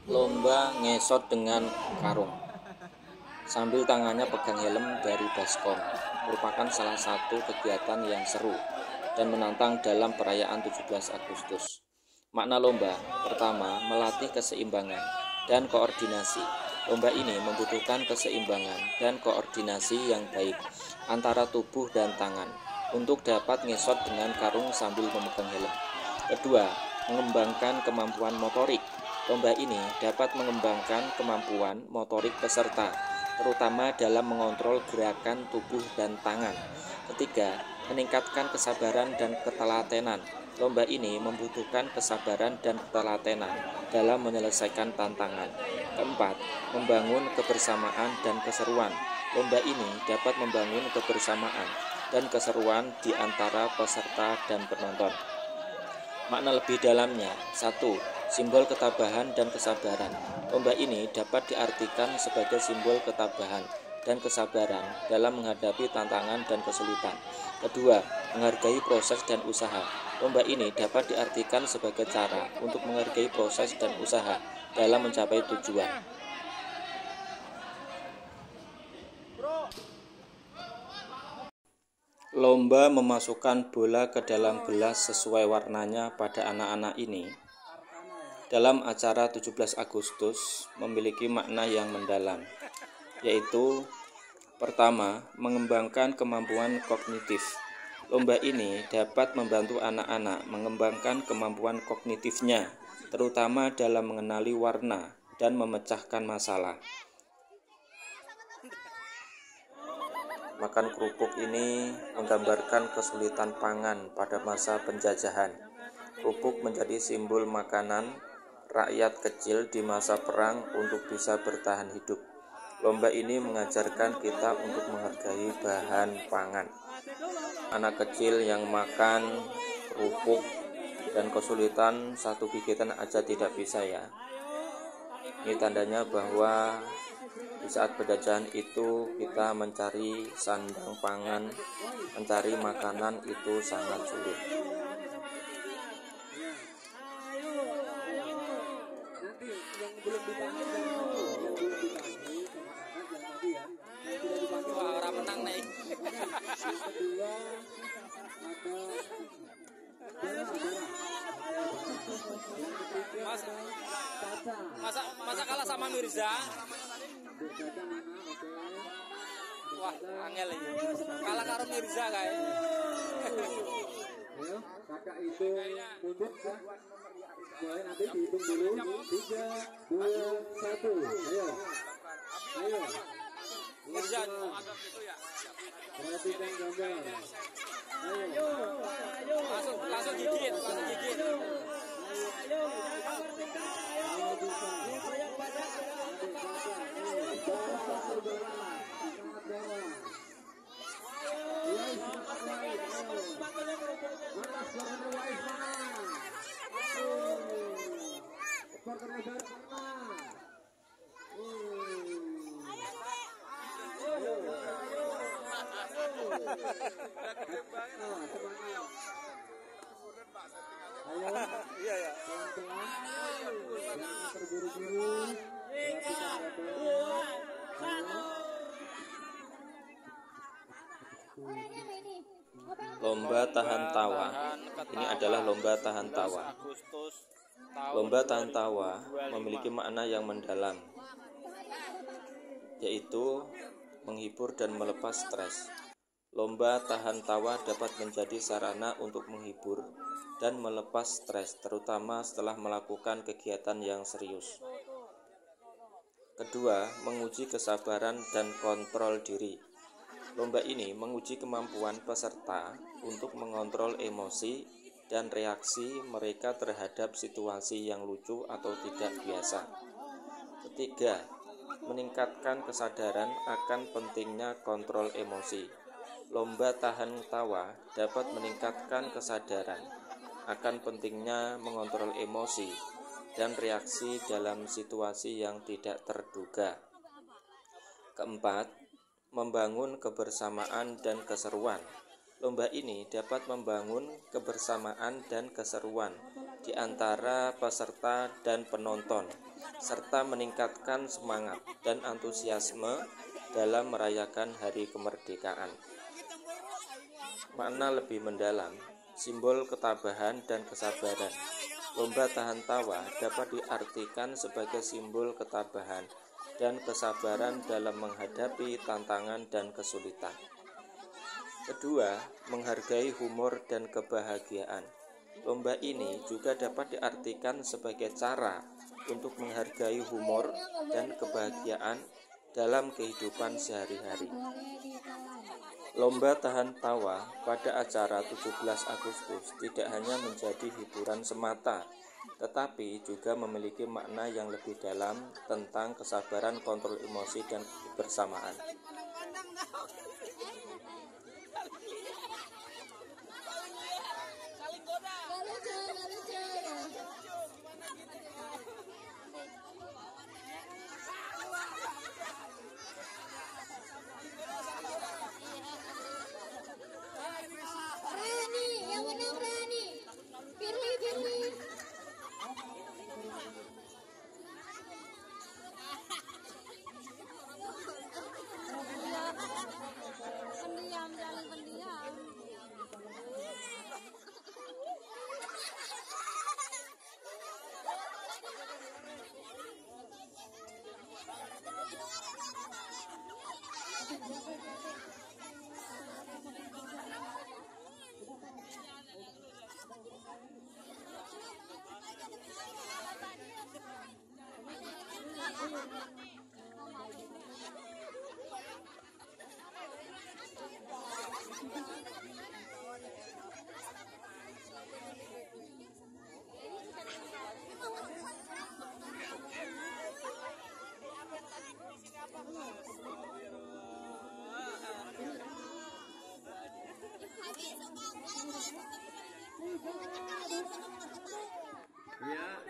Lomba ngesot dengan karung sambil tangannya pegang helm dari baskom merupakan salah satu kegiatan yang seru dan menantang dalam perayaan 17 Agustus. Makna lomba, pertama, melatih keseimbangan dan koordinasi. Lomba ini membutuhkan keseimbangan dan koordinasi yang baik antara tubuh dan tangan untuk dapat ngesot dengan karung sambil memegang helm. Kedua, mengembangkan kemampuan motorik. Lomba ini dapat mengembangkan kemampuan motorik peserta, terutama dalam mengontrol gerakan tubuh dan tangan. Ketiga, meningkatkan kesabaran dan ketelatenan. Lomba ini membutuhkan kesabaran dan ketelatenan dalam menyelesaikan tantangan. Keempat, membangun kebersamaan dan keseruan. Lomba ini dapat membangun kebersamaan dan keseruan di antara peserta dan penonton. Makna lebih dalamnya, 1. Simbol ketabahan dan kesabaran. Lomba ini dapat diartikan sebagai simbol ketabahan dan kesabaran dalam menghadapi tantangan dan kesulitan. Kedua, menghargai proses dan usaha. Lomba ini dapat diartikan sebagai cara untuk menghargai proses dan usaha dalam mencapai tujuan. Lomba memasukkan bola ke dalam gelas sesuai warnanya pada anak-anak ini dalam acara 17 Agustus memiliki makna yang mendalam, yaitu pertama, mengembangkan kemampuan kognitif. Lomba ini dapat membantu anak-anak mengembangkan kemampuan kognitifnya, terutama dalam mengenali warna dan memecahkan masalah. Makan kerupuk ini menggambarkan kesulitan pangan pada masa penjajahan. Kerupuk menjadi simbol makanan rakyat kecil di masa perang untuk bisa bertahan hidup. Lomba ini mengajarkan kita untuk menghargai bahan pangan. Anak kecil yang makan kerupuk dan kesulitan satu gigitan aja tidak bisa ya. Ini tandanya bahwa di saat penjajahan itu kita mencari sandang pangan, mencari makanan itu sangat sulit. Orang menang nih. Masa kalah sama Mirza? Wah, angel ini. Kalah karo Mirza kayak. Ayo, kakak itu mundur kan? Boleh nanti dihitung dulu. 3, 2, 1. Ayo. Ayo. Mirza. Perhatikan gambar. Ayo. Langsung gigit, langsung gigit. Ayo bisa. Ayo, Iya ya. pelan-pelan, jangan terburu-buru. Lomba tahan tawa. Ini adalah lomba tahan tawa. Lomba tahan tawa memiliki makna yang mendalam, yaitu menghibur dan melepas stres. Lomba tahan tawa dapat menjadi sarana untuk menghibur dan melepas stres, terutama setelah melakukan kegiatan yang serius. Kedua, menguji kesabaran dan kontrol diri. Lomba ini menguji kemampuan peserta untuk mengontrol emosi dan reaksi mereka terhadap situasi yang lucu atau tidak biasa. Ketiga, meningkatkan kesadaran akan pentingnya kontrol emosi. Lomba tahan tawa dapat meningkatkan kesadaran akan pentingnya mengontrol emosi dan reaksi dalam situasi yang tidak terduga. Keempat, membangun kebersamaan dan keseruan. Lomba ini dapat membangun kebersamaan dan keseruan di antara peserta dan penonton. serta meningkatkan semangat dan antusiasme dalam merayakan hari kemerdekaan. Makna lebih mendalam, simbol ketabahan dan kesabaran. Lomba tahan tawa dapat diartikan sebagai simbol ketabahan dan kesabaran dalam menghadapi tantangan dan kesulitan. Kedua, menghargai humor dan kebahagiaan. Lomba ini juga dapat diartikan sebagai cara untuk menghargai humor dan kebahagiaan dalam kehidupan sehari-hari. Lomba tahan tawa pada acara 17 Agustus tidak hanya menjadi hiburan semata, tetapi juga memiliki makna yang lebih dalam tentang kesabaran, kontrol emosi, dan kebersamaan.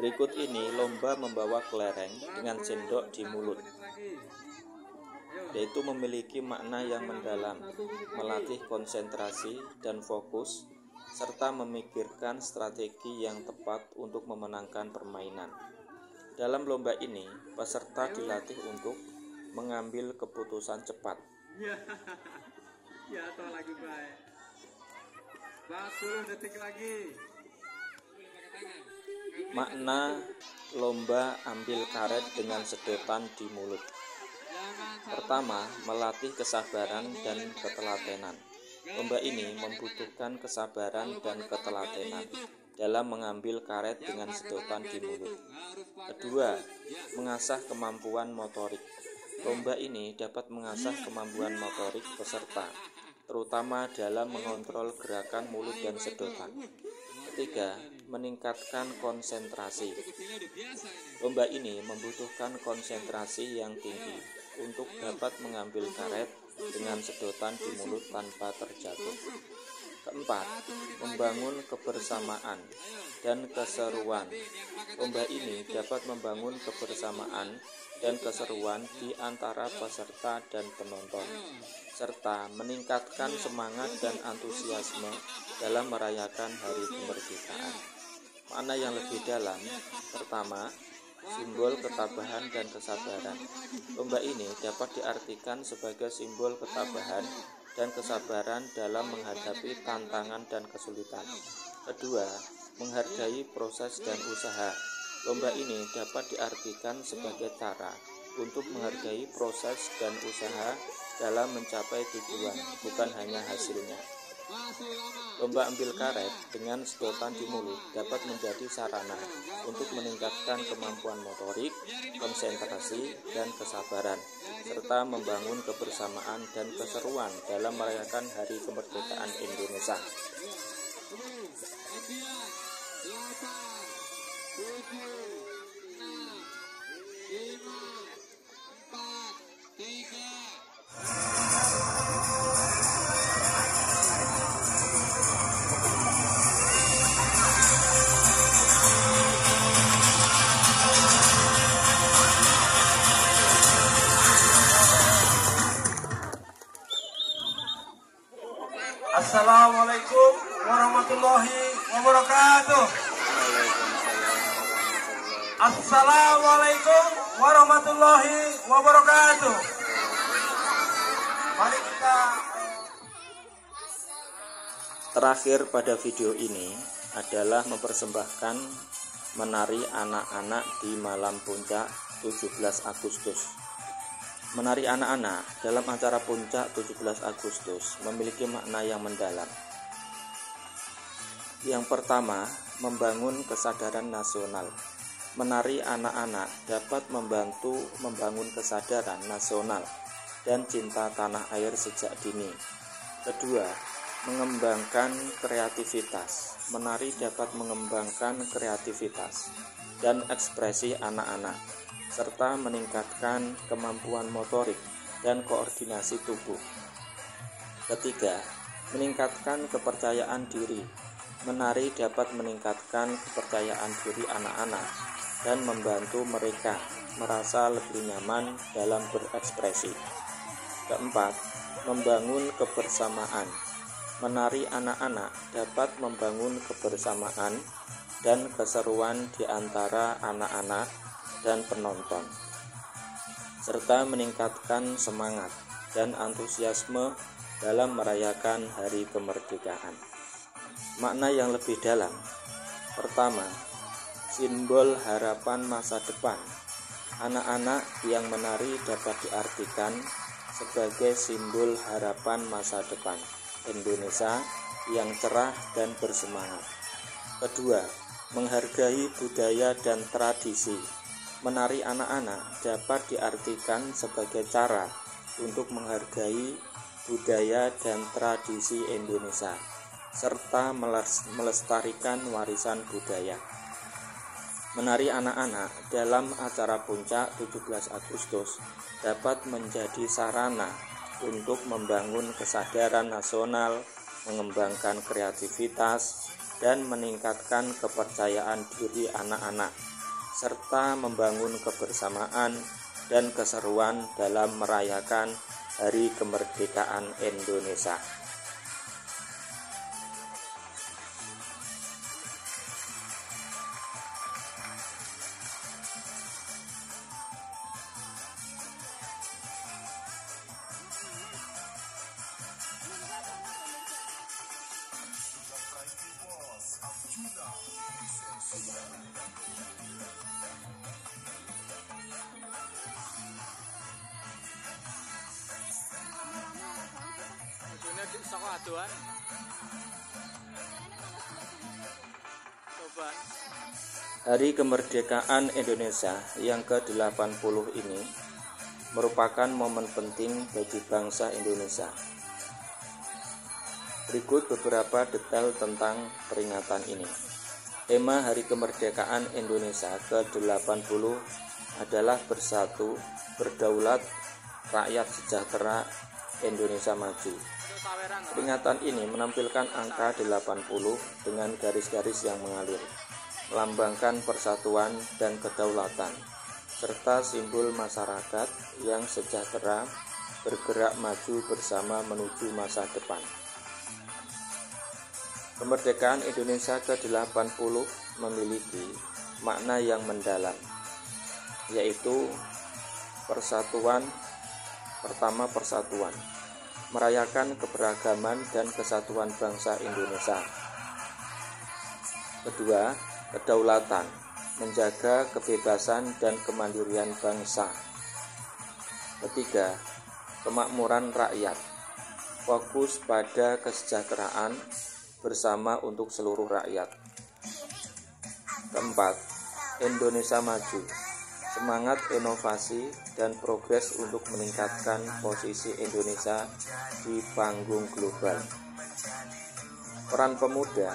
Berikut ini lomba membawa kelereng dengan sendok di mulut, yaitu memiliki makna yang mendalam, melatih konsentrasi dan fokus, serta memikirkan strategi yang tepat untuk memenangkan permainan. Dalam lomba ini, peserta dilatih untuk mengambil keputusan cepat. Ya, atau lagi baik. 40 detik lagi. Makna lomba ambil karet dengan sedotan di mulut. Pertama, melatih kesabaran dan ketelatenan. Lomba ini membutuhkan kesabaran dan ketelatenan dalam mengambil karet dengan sedotan di mulut. Kedua, mengasah kemampuan motorik. Lomba ini dapat mengasah kemampuan motorik peserta, terutama dalam mengontrol gerakan mulut dan sedotan. Ketiga, meningkatkan konsentrasi. Lomba ini membutuhkan konsentrasi yang tinggi untuk dapat mengambil karet dengan sedotan di mulut tanpa terjatuh. Keempat, membangun kebersamaan dan keseruan. Lomba ini dapat membangun kebersamaan dan keseruan di antara peserta dan penonton, serta meningkatkan semangat dan antusiasme dalam merayakan hari kemerdekaan. Makna yang lebih dalam, pertama, simbol ketabahan dan kesabaran. Lomba ini dapat diartikan sebagai simbol ketabahan dan kesabaran dalam menghadapi tantangan dan kesulitan. Kedua, menghargai proses dan usaha. Lomba ini dapat diartikan sebagai cara untuk menghargai proses dan usaha dalam mencapai tujuan, bukan hanya hasilnya. Lomba ambil karet dengan sedotan di mulut dapat menjadi sarana untuk meningkatkan kemampuan motorik, konsentrasi, dan kesabaran, serta membangun kebersamaan dan keseruan dalam merayakan Hari Kemerdekaan Indonesia. 5. Assalamualaikum warahmatullahi wabarakatuh. Waalaikumsalam warahmatullahi wabarakatuh. Assalamualaikum warahmatullahi wabarakatuh. Mari kita. Terakhir pada video ini adalah mempersembahkan menari anak-anak di malam puncak 17 Agustus. Menari anak-anak dalam acara puncak 17 Agustus memiliki makna yang mendalam. Yang pertama, membangun kesadaran nasional. Menari anak-anak dapat membantu membangun kesadaran nasional dan cinta tanah air sejak dini. Kedua, mengembangkan kreativitas. Menari dapat mengembangkan kreativitas dan ekspresi anak-anak, serta meningkatkan kemampuan motorik dan koordinasi tubuh. Ketiga, meningkatkan kepercayaan diri. Menari dapat meningkatkan kepercayaan diri anak-anak dan membantu mereka merasa lebih nyaman dalam berekspresi. Keempat, membangun kebersamaan. Menari anak-anak dapat membangun kebersamaan dan keseruan di antara anak-anak dan penonton, serta meningkatkan semangat dan antusiasme dalam merayakan hari kemerdekaan. Makna yang lebih dalam. Pertama, simbol harapan masa depan. Anak-anak yang menari dapat diartikan sebagai simbol harapan masa depan Indonesia yang cerah dan bersemangat. Kedua, menghargai budaya dan tradisi. Menari anak-anak dapat diartikan sebagai cara untuk menghargai budaya dan tradisi Indonesia serta melestarikan warisan budaya. Menari anak-anak dalam acara puncak 17 Agustus dapat menjadi sarana untuk membangun kesadaran nasional, mengembangkan kreativitas, dan meningkatkan kepercayaan diri anak-anak, serta membangun kebersamaan dan keseruan dalam merayakan Hari Kemerdekaan Indonesia. Aduan. Coba. Hari Kemerdekaan Indonesia yang ke-80 ini merupakan momen penting bagi bangsa Indonesia. Berikut beberapa detail tentang peringatan ini. Tema Hari Kemerdekaan Indonesia ke-80 adalah Bersatu, Berdaulat, Rakyat Sejahtera, Indonesia Maju. Peringatan ini menampilkan angka 80 dengan garis-garis yang mengalir, melambangkan persatuan dan kedaulatan, serta simbol masyarakat yang sejahtera bergerak maju bersama menuju masa depan. Kemerdekaan Indonesia ke-80 memiliki makna yang mendalam, yaitu persatuan. Pertama, persatuan, merayakan keberagaman dan kesatuan bangsa Indonesia. Kedua, kedaulatan, menjaga kebebasan dan kemandirian bangsa. Ketiga, kemakmuran rakyat, fokus pada kesejahteraan bersama untuk seluruh rakyat. Keempat, Indonesia Maju, semangat inovasi dan progres untuk meningkatkan posisi Indonesia di panggung global. Peran pemuda.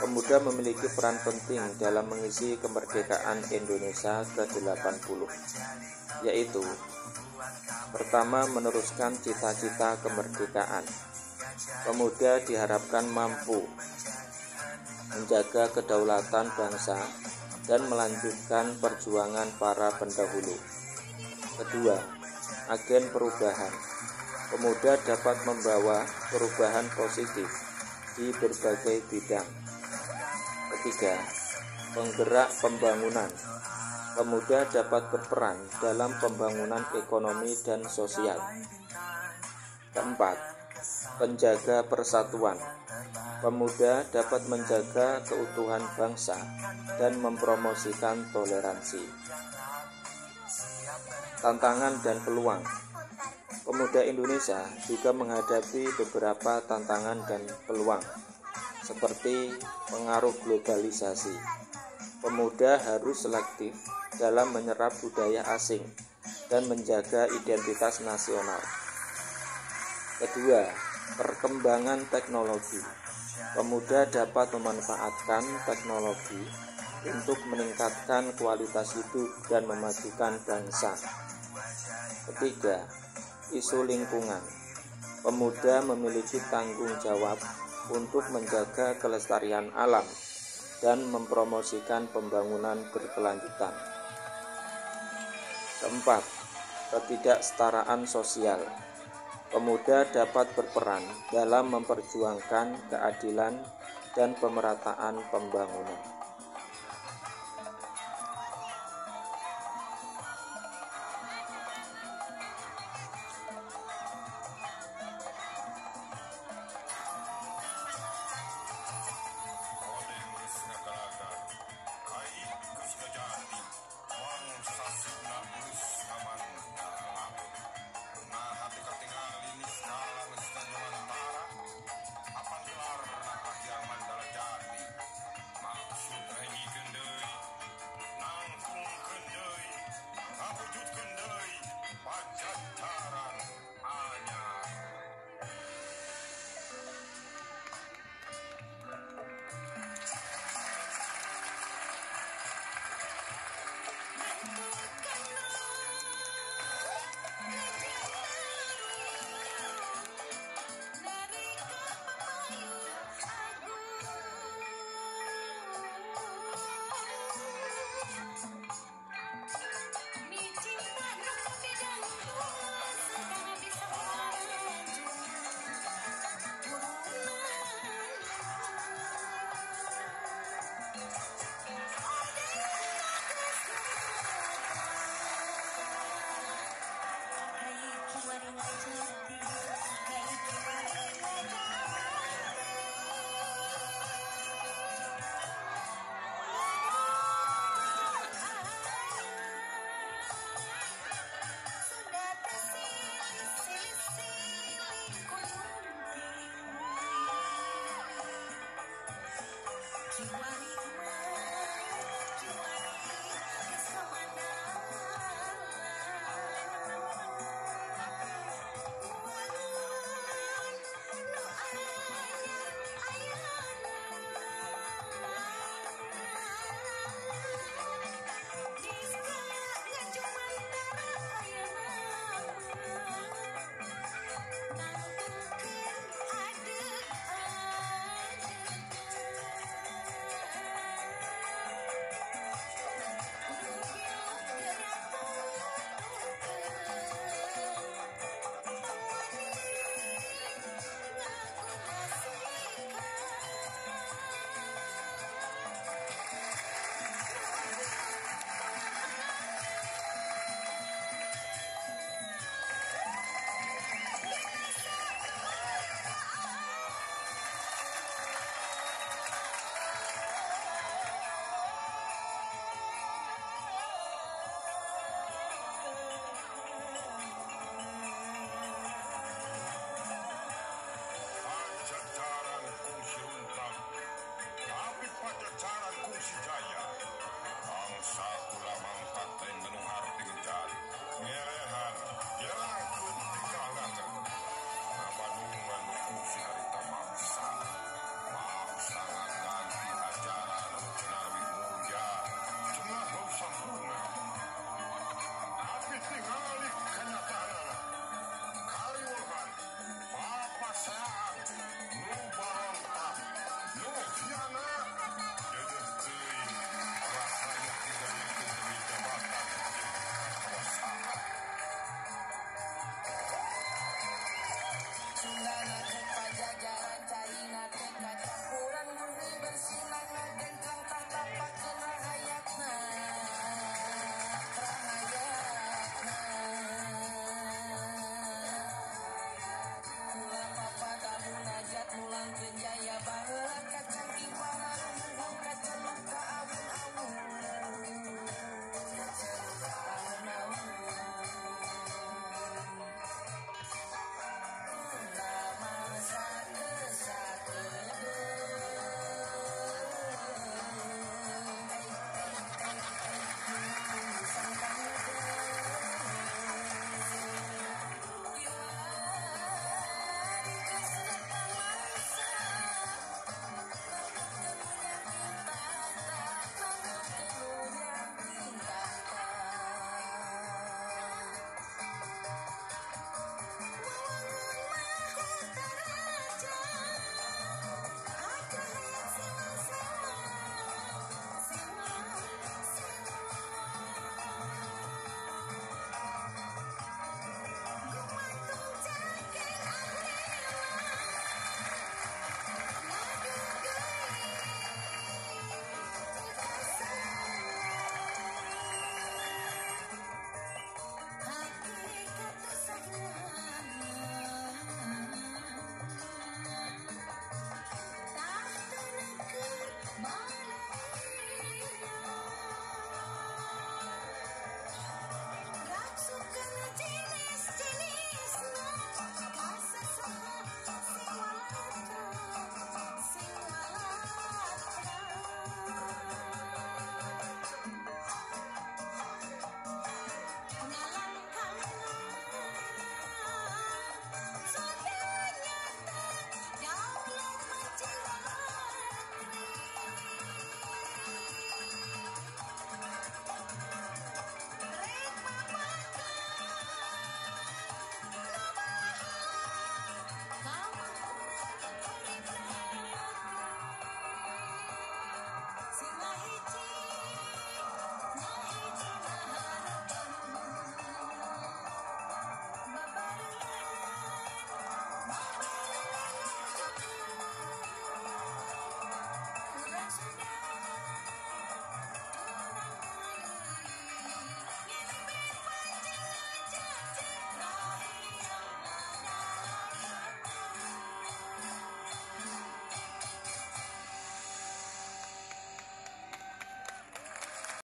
Pemuda memiliki peran penting dalam mengisi kemerdekaan Indonesia ke-80, yaitu pertama, meneruskan cita-cita kemerdekaan. Pemuda diharapkan mampu menjaga kedaulatan bangsa dan melanjutkan perjuangan para pendahulu. Kedua, agen perubahan. Pemuda dapat membawa perubahan positif di berbagai bidang. Ketiga, penggerak pembangunan. Pemuda dapat berperan dalam pembangunan ekonomi dan sosial. Keempat, penjaga persatuan. Pemuda dapat menjaga keutuhan bangsa dan mempromosikan toleransi. Tantangan dan peluang. Pemuda Indonesia juga menghadapi beberapa tantangan dan peluang, seperti pengaruh globalisasi. Pemuda harus selektif dalam menyerap budaya asing dan menjaga identitas nasional. Kedua, perkembangan teknologi. Pemuda dapat memanfaatkan teknologi untuk meningkatkan kualitas hidup dan memajukan bangsa. Ketiga, isu lingkungan. Pemuda memiliki tanggung jawab untuk menjaga kelestarian alam dan mempromosikan pembangunan berkelanjutan. Keempat, ketidaksetaraan sosial. Pemuda dapat berperan dalam memperjuangkan keadilan dan pemerataan pembangunan.